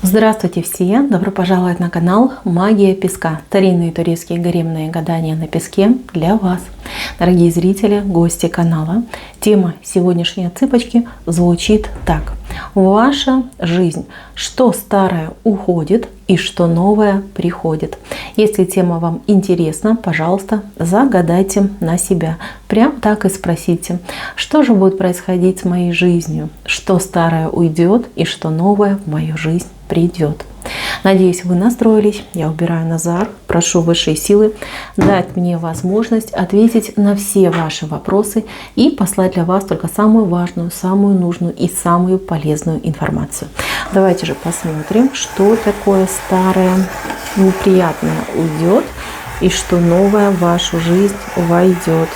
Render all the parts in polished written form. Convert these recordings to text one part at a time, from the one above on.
Здравствуйте все! Добро пожаловать на канал Магия Песка. Старинные турецкие гаремные гадания на песке для вас. Дорогие зрители, гости канала, тема сегодняшней цыпочки звучит так. Ваша жизнь. Что старое уходит и что новое приходит. Если тема вам интересна, пожалуйста, загадайте на себя. Прям так и спросите, что же будет происходить с моей жизнью, что старое уйдет и что новое в мою жизнь придет. Надеюсь, вы настроились. Я убираю назад. Прошу высшие силы дать мне возможность ответить на все ваши вопросы и послать для вас только самую важную, самую нужную и самую полезную информацию. Давайте же посмотрим, что такое старое неприятное уйдет и что новое в вашу жизнь войдет.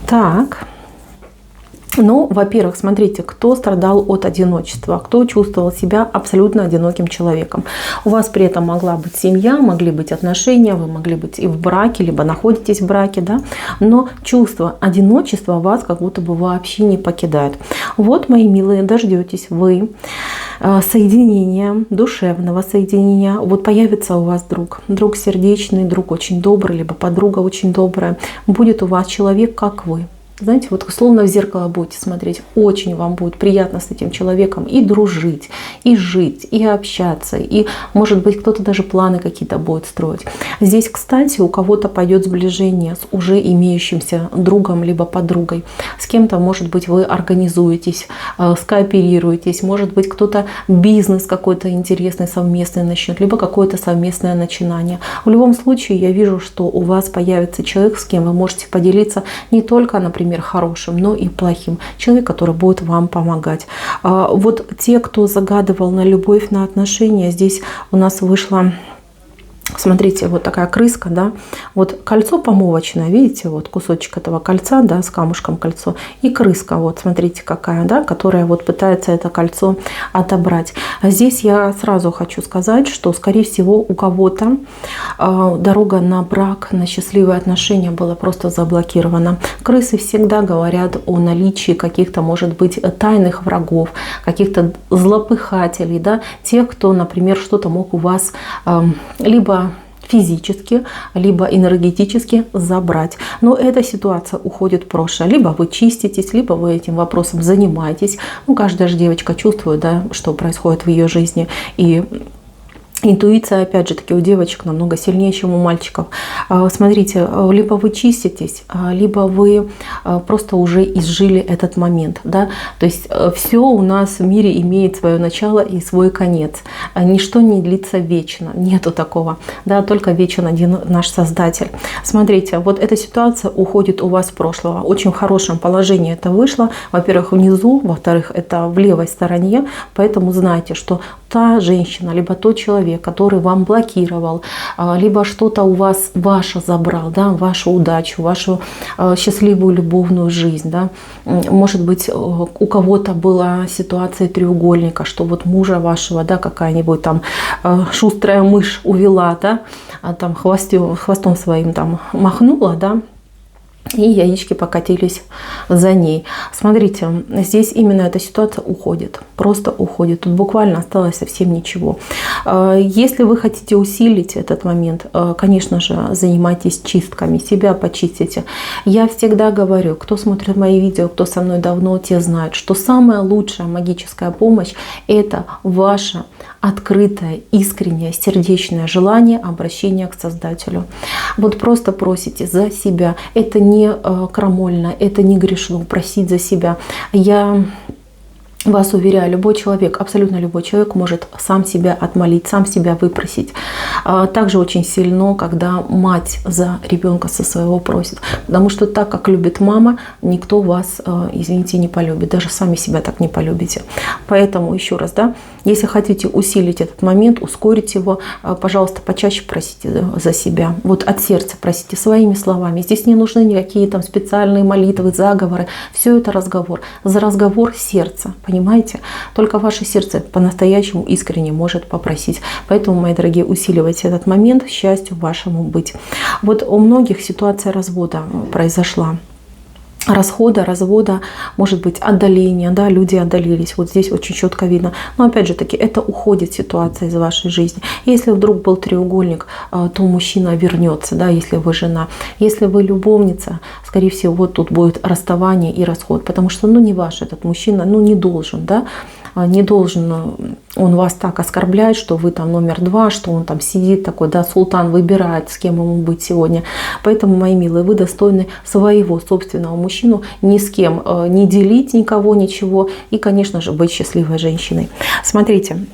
Так. Ну, во-первых, смотрите, кто страдал от одиночества, кто чувствовал себя абсолютно одиноким человеком. У вас при этом могла быть семья, могли быть отношения, вы могли быть и в браке, либо находитесь в браке, да, но чувство одиночества вас как будто бы вообще не покидает. Вот, мои милые, дождетесь вы соединения, душевного соединения. Вот появится у вас друг сердечный, друг очень добрый, либо подруга очень добрая. Будет у вас человек, как вы. Знаете, вот словно в зеркало будете смотреть, очень вам будет приятно с этим человеком и дружить, и жить, и общаться, и, может быть, кто-то даже планы какие-то будет строить. Здесь, кстати, у кого-то пойдет сближение с уже имеющимся другом либо подругой. С кем-то, может быть, вы организуетесь, скооперируетесь, может быть, кто-то бизнес какой-то интересный совместный начнет, либо какое-то совместное начинание. В любом случае, я вижу, что у вас появится человек, с кем вы можете поделиться не только, например, хорошим, но и плохим. Человек, который будет вам помогать. Вот те, кто загадывал на любовь, на отношения, здесь у нас вышло, смотрите, вот такая крыска, да, вот кольцо помолвочное, видите, вот кусочек этого кольца, да, с камушком кольцо, и крыска, вот смотрите какая, да, которая вот пытается это кольцо отобрать. А здесь я сразу хочу сказать, что, скорее всего, у кого-то дорога на брак, на счастливые отношения была просто заблокирована. Крысы всегда говорят о наличии каких-то, может быть, тайных врагов, каких-то злопыхателей, да, тех, кто, например, что-то мог у вас либо физически, либо энергетически забрать. Но эта ситуация уходит в прошлое. Либо вы чиститесь, либо вы этим вопросом занимаетесь. Ну, каждая же девочка чувствует, да, что происходит в ее жизни. И интуиция, опять же таки, у девочек намного сильнее, чем у мальчиков. Смотрите, либо вы чиститесь, либо вы просто уже изжили этот момент. Да? То есть все у нас в мире имеет свое начало и свой конец. Ничто не длится вечно. Нету такого. Да? Только вечен один наш Создатель. Смотрите, вот эта ситуация уходит у вас в прошлое. Очень в хорошем положении это вышло. Во-первых, внизу, во-вторых, это в левой стороне. Поэтому знайте, что та женщина, либо тот человек, который вам блокировал, либо что-то у вас ваше забрал, да, вашу удачу, вашу счастливую любовную жизнь. Да. Может быть, у кого-то была ситуация треугольника, что вот мужа вашего, да, какая-нибудь там шустрая мышь увела, да, там хвостом своим там махнула, да, и яички покатились за ней. Смотрите, здесь именно эта ситуация уходит. Просто уходит. Тут буквально осталось совсем ничего. Если вы хотите усилить этот момент, конечно же, занимайтесь чистками. Себя почистите. Я всегда говорю, кто смотрит мои видео, кто со мной давно, те знают, что самая лучшая магическая помощь – это ваше открытое, искреннее, сердечное желание обращения к Создателю. Вот просто просите за себя. Это не крамольно, это не грешно просить за себя. Я вас уверяю, любой человек, абсолютно любой человек может сам себя отмолить, сам себя выпросить. Также очень сильно, когда мать за ребенка со своего просит. Потому что так, как любит мама, никто вас, извините, не полюбит. Даже сами себя так не полюбите. Поэтому еще раз, да, если хотите усилить этот момент, ускорить его, пожалуйста, почаще просите за себя. Вот от сердца просите своими словами. Здесь не нужны никакие там специальные молитвы, заговоры. Все это разговор. За разговор сердца. Понимаете? Только ваше сердце по-настоящему искренне может попросить. Поэтому, мои дорогие, усиливайте этот момент, счастью вашему быть. Вот у многих ситуация развода произошла. расхода, развода, может быть, отдаления, да, люди отдалились. Вот здесь очень четко видно. Но опять же таки, это уходит ситуация из вашей жизни. Если вдруг был треугольник, то мужчина вернется, да, если вы жена. Если вы любовница, скорее всего, вот тут будет расставание и расход, потому что, ну, не ваш этот мужчина, ну, не должен, да, не должен он вас так оскорблять, что вы там номер 2, что он там сидит такой, да, султан выбирает, с кем ему быть сегодня. Поэтому, мои милые, вы достойны своего собственного мужчину, ни с кем не делить никого, ничего. И, конечно же, быть счастливой женщиной. Смотрите.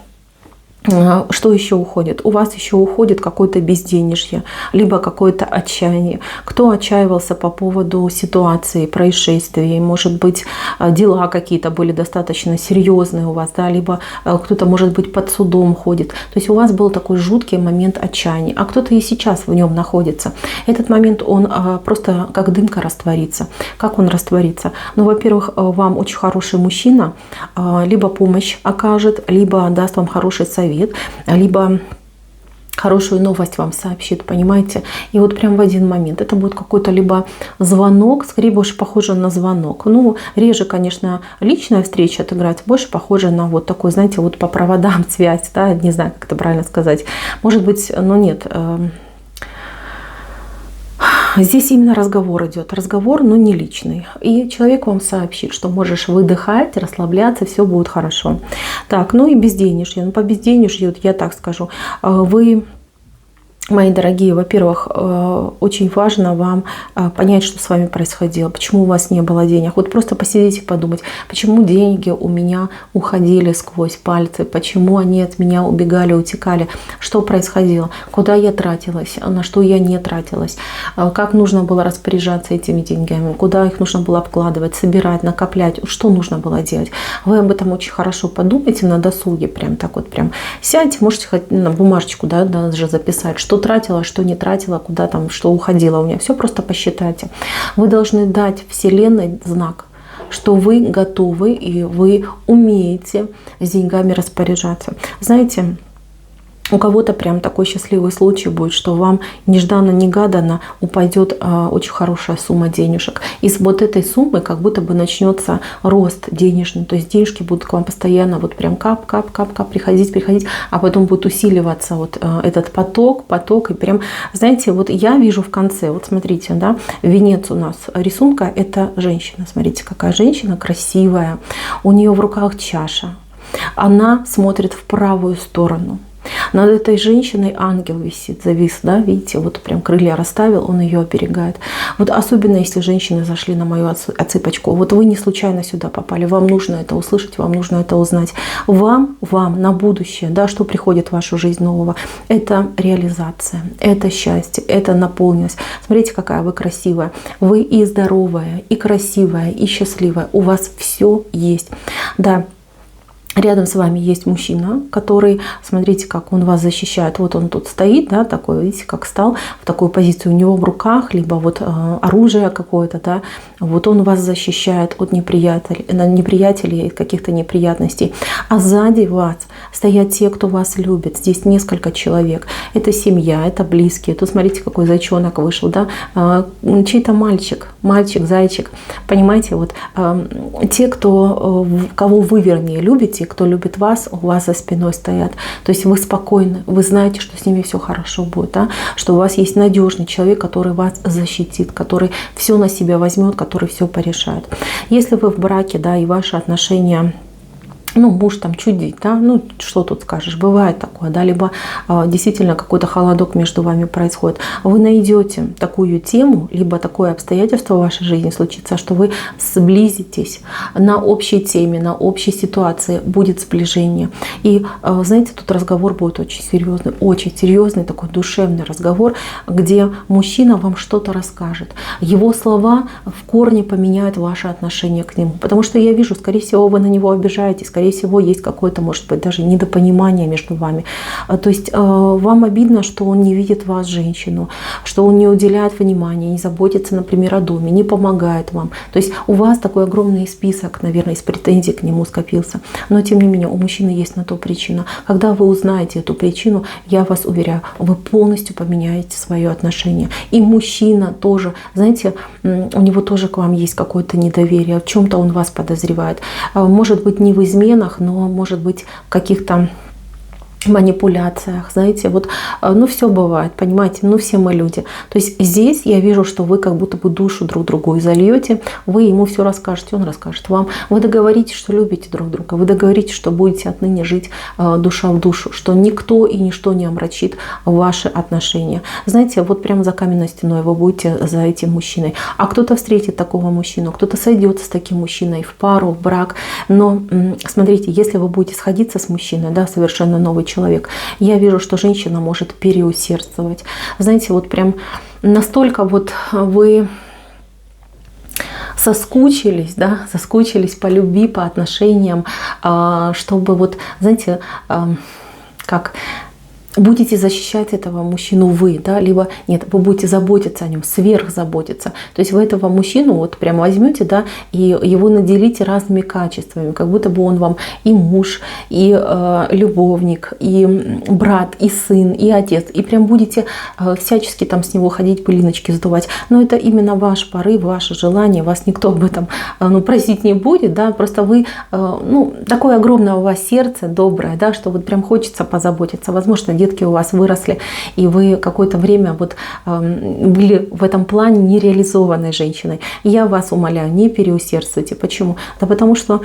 Что еще уходит? У вас еще уходит какое-то безденежье, либо какое-то отчаяние. Кто отчаивался по поводу ситуации, происшествий, может быть, дела какие-то были достаточно серьезные у вас, да, либо кто-то, может быть, под судом ходит. То есть у вас был такой жуткий момент отчаяния, а кто-то и сейчас в нем находится. Этот момент, он просто как дымка растворится. Как он растворится? Ну, во-первых, вам очень хороший мужчина либо помощь окажет, либо даст вам хороший совет, либо хорошую новость вам сообщит, понимаете? И вот прям в один момент это будет какой-то либо звонок, скорее больше похоже на звонок. Ну, реже, конечно, личная встреча отыграть, больше похоже на вот такой, знаете, вот по проводам связь, да, не знаю, как это правильно сказать. Может быть, но нет. Здесь именно разговор идет. Разговор, но не личный. И человек вам сообщит, что можешь выдыхать, расслабляться, все будет хорошо. Так, ну и безденежье. Ну, по безденежью, я так скажу, вы... Мои дорогие, во-первых, очень важно вам понять, что с вами происходило, почему у вас не было денег. Вот просто посидите и подумать, почему деньги у меня уходили сквозь пальцы, почему они от меня убегали, утекали, что происходило, куда я тратилась, на что я не тратилась, как нужно было распоряжаться этими деньгами, куда их нужно было обкладывать, собирать, накоплять, что нужно было делать. Вы об этом очень хорошо подумайте на досуге, прям так вот прям сядьте, можете хоть на бумажечку, да, даже записать, что тратила, что не тратила, куда там, что уходило у меня. Все просто посчитайте. Вы должны дать Вселенной знак, что вы готовы и вы умеете с деньгами распоряжаться. Знаете, у кого-то прям такой счастливый случай будет, что вам нежданно-негаданно упадет очень хорошая сумма денежек. И с вот этой суммы как будто бы начнется рост денежный. То есть денежки будут к вам постоянно вот прям кап-кап-кап-кап приходить, а потом будет усиливаться вот этот поток. И прям, знаете, вот я вижу в конце, вот смотрите, да, венец у нас рисунка – это женщина. Смотрите, какая женщина красивая. У нее в руках чаша. Она смотрит в правую сторону. Над этой женщиной ангел висит, завис, да, видите, вот прям крылья расставил, он ее оберегает. Вот особенно, если женщины зашли на мою отсыпочку, вот вы не случайно сюда попали, вам нужно это услышать, вам нужно это узнать. Вам на будущее, да, что приходит в вашу жизнь нового, это реализация, это счастье, это наполненность. Смотрите, какая вы красивая. Вы и здоровая, и красивая, и счастливая. У вас все есть. Да. Рядом с вами есть мужчина, который, смотрите, как он вас защищает. Вот он тут стоит, да, такой, видите, как стал в такую позицию. У него в руках либо вот оружие какое-то, да, вот он вас защищает от неприятелей, от каких-то неприятностей. А сзади вас стоят те, кто вас любит. Здесь несколько человек. Это семья, это близкие. Тут смотрите, какой зайчонок вышел, да, чей-то мальчик, зайчик. Понимаете, вот те, кого вы, вернее, любите, кто любит вас, у вас за спиной стоят. То есть вы спокойны, вы знаете, что с ними все хорошо будет, да? Что у вас есть надежный человек, который вас защитит, который все на себя возьмет, который все порешает. Если вы в браке, да, и ваши отношения, ну, муж там чудит, да, ну, что тут скажешь, бывает такое, да, либо действительно какой-то холодок между вами происходит. Вы найдете такую тему, либо такое обстоятельство в вашей жизни случится, что вы сблизитесь на общей теме, на общей ситуации, будет сближение. И, знаете, тут разговор будет очень серьезный, такой душевный разговор, где мужчина вам что-то расскажет. Его слова в корне поменяют ваше отношение к нему, потому что я вижу, скорее всего, вы на него обижаетесь, скорее скорее всего, есть какое-то, может быть, даже недопонимание между вами. То есть вам обидно, что он не видит вас, женщину, что он не уделяет внимания, не заботится, например, о доме, не помогает вам. То есть у вас такой огромный список, наверное, из претензий к нему скопился. Но, тем не менее, у мужчины есть на то причина. Когда вы узнаете эту причину, я вас уверяю, вы полностью поменяете свое отношение. И мужчина тоже, знаете, у него тоже к вам есть какое-то недоверие, в чем-то он вас подозревает. Может быть, не в изменах, но может быть в каких-то манипуляциях, знаете, вот, ну, все бывает, понимаете, ну, все мы люди. То есть здесь я вижу, что вы как будто бы душу друг другу зальете, вы ему все расскажете, он расскажет вам. Вы договоритесь, что любите друг друга, вы договоритесь, что будете отныне жить душа в душу, что никто и ничто не омрачит ваши отношения. Знаете, вот прямо за каменной стеной вы будете за этим мужчиной. А кто-то встретит такого мужчину, кто-то сойдется с таким мужчиной в пару, в брак. Но смотрите, если вы будете сходиться с мужчиной, да, совершенно новый человек, я вижу, что женщина может переусердствовать. Знаете, вот прям настолько вот вы соскучились, да, соскучились по любви, по отношениям, чтобы вот, знаете, как будете защищать этого мужчину вы, да, либо нет, вы будете заботиться о нем, сверхзаботиться. То есть вы этого мужчину вот прям возьмете, да, и его наделите разными качествами, как будто бы он вам и муж, и любовник, и брат, и сын, и отец, и прям будете всячески там с него ходить, пылиночки сдувать. Но это именно ваш порыв, ваше желание, вас никто об этом, ну, просить не будет, да, просто вы, ну, такое огромное у вас сердце доброе, да, что вот прям хочется позаботиться. Возможно, детки у вас выросли, и вы какое-то время вот были в этом плане нереализованной женщиной. Я вас умоляю, не переусердствуйте. Почему? Да потому что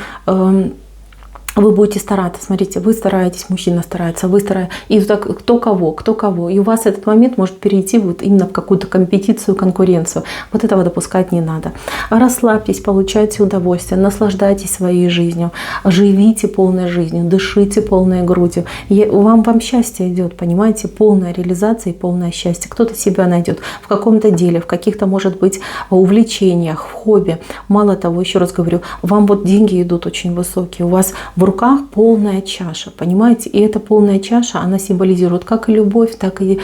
вы будете стараться, смотрите, вы стараетесь, мужчина старается, вы стараетесь, и так кто кого. И у вас этот момент может перейти вот именно в какую-то компетицию, конкуренцию. Вот этого допускать не надо. Расслабьтесь, получайте удовольствие, наслаждайтесь своей жизнью, живите полной жизнью, дышите полной грудью. Вам счастье идет, понимаете, полная реализация и полное счастье. Кто-то себя найдет в каком-то деле, в каких-то, может быть, увлечениях, в хобби. Мало того, еще раз говорю, вам вот деньги идут очень высокие, у вас в руках полная чаша, понимаете? И эта полная чаша, она символизирует как и любовь, так и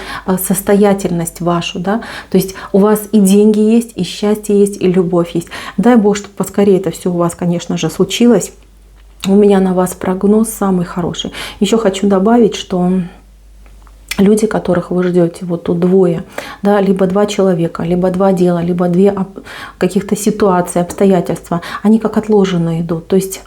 состоятельность вашу, да? То есть у вас и деньги есть, и счастье есть, и любовь есть. Дай Бог, чтобы поскорее это все у вас, конечно же, случилось. У меня на вас прогноз самый хороший. Еще хочу добавить, что люди, которых вы ждете, вот тут двое, да, либо два человека, либо два дела, либо две каких-то ситуации, обстоятельства, они как отложенные идут. То есть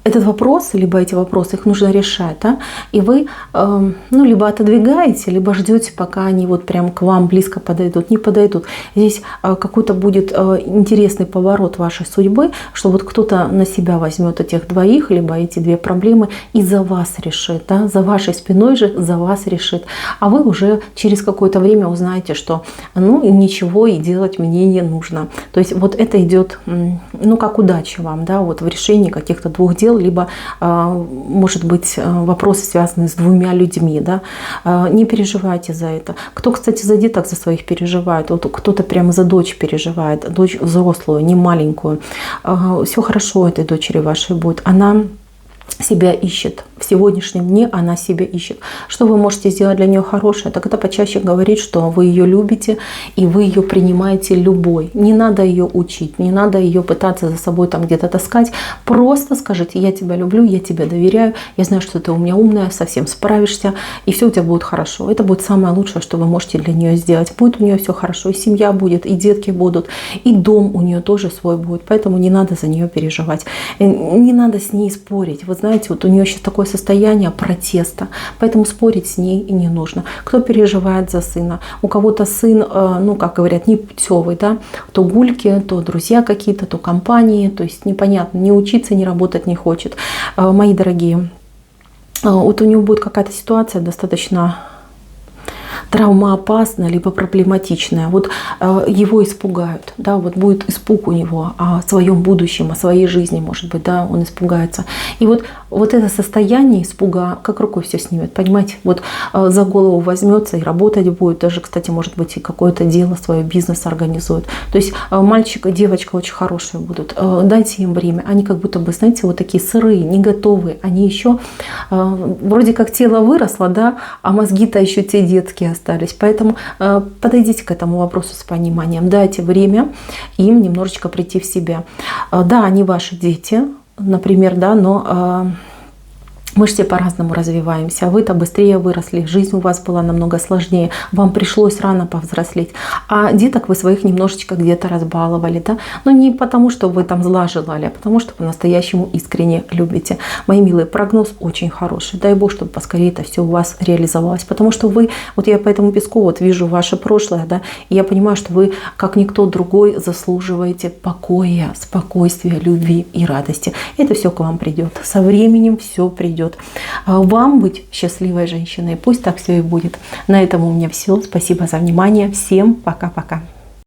этот вопрос, либо эти вопросы, их нужно решать, да? И вы, ну, либо отодвигаете, либо ждете, пока они вот прям к вам близко подойдут, не подойдут. Здесь какой-то будет интересный поворот вашей судьбы, что вот кто-то на себя возьмет этих двоих, либо эти две проблемы и за вас решит, да? За вашей спиной же за вас решит. А вы уже через какое-то время узнаете, что, ну, ничего и делать мне не нужно. То есть вот это идет, ну, как удача вам, да, вот в решении каких-то двух дел, либо, может быть, вопросы, связанные с двумя людьми. Да? Не переживайте за это. Кто, кстати, за деток за своих переживает? Вот кто-то прямо за дочь переживает, дочь взрослую, не маленькую. Все хорошо этой дочери вашей будет. Она себя ищет. В сегодняшнем дне она себя ищет. Что вы можете сделать для нее хорошее? Так это почаще говорить, что вы ее любите и вы ее принимаете любой. Не надо ее учить, не надо ее пытаться за собой там где-то таскать. Просто скажите: я тебя люблю, я тебе доверяю, я знаю, что ты у меня умная, совсем справишься, и все у тебя будет хорошо. Это будет самое лучшее, что вы можете для нее сделать. Будет у нее все хорошо, и семья будет, и детки будут, и дом у нее тоже свой будет. Поэтому не надо за нее переживать. Не надо с ней спорить. Вы знаете, вот у нее сейчас такое состояние протеста, поэтому спорить с ней и не нужно. Кто переживает за сына? У кого-то сын, ну, как говорят, непутевый, да, то гульки, то друзья какие-то, то компании, то есть непонятно, не учиться, не работать не хочет. Мои дорогие, вот у него будет какая-то ситуация достаточно травмоопасное, либо проблематичное. Вот его испугают, да, вот будет испуг у него о своем будущем, о своей жизни, может быть, да, он испугается. И вот это состояние испуга как рукой все снимет, понимаете, вот за голову возьмется и работать будет, даже, кстати, может быть, и какое-то дело, свой бизнес организует. То есть мальчик и девочка очень хорошие будут. Дайте им время. Они как будто бы, знаете, вот такие сырые, не готовые. Они еще вроде как тело выросло, да, а мозги-то еще те детские остались. Поэтому подойдите к этому вопросу с пониманием. Дайте время им немножечко прийти в себя. Да, они ваши дети, например, да, но мы же все по-разному развиваемся. Вы-то быстрее выросли, жизнь у вас была намного сложнее, вам пришлось рано повзрослеть. А деток вы своих немножечко где-то разбаловали, да? Но не потому, что вы там зла желали, а потому, что по-настоящему искренне любите. Мои милые, прогноз очень хороший. Дай Бог, чтобы поскорее это все у вас реализовалось. Потому что вы, вот я по этому песку вот вижу ваше прошлое, да, и я понимаю, что вы, как никто другой, заслуживаете покоя, спокойствия, любви и радости. Это все к вам придет. Со временем все придет. Вам быть счастливой женщиной. Пусть так все и будет. На этом у меня все. Спасибо за внимание. Всем пока-пока.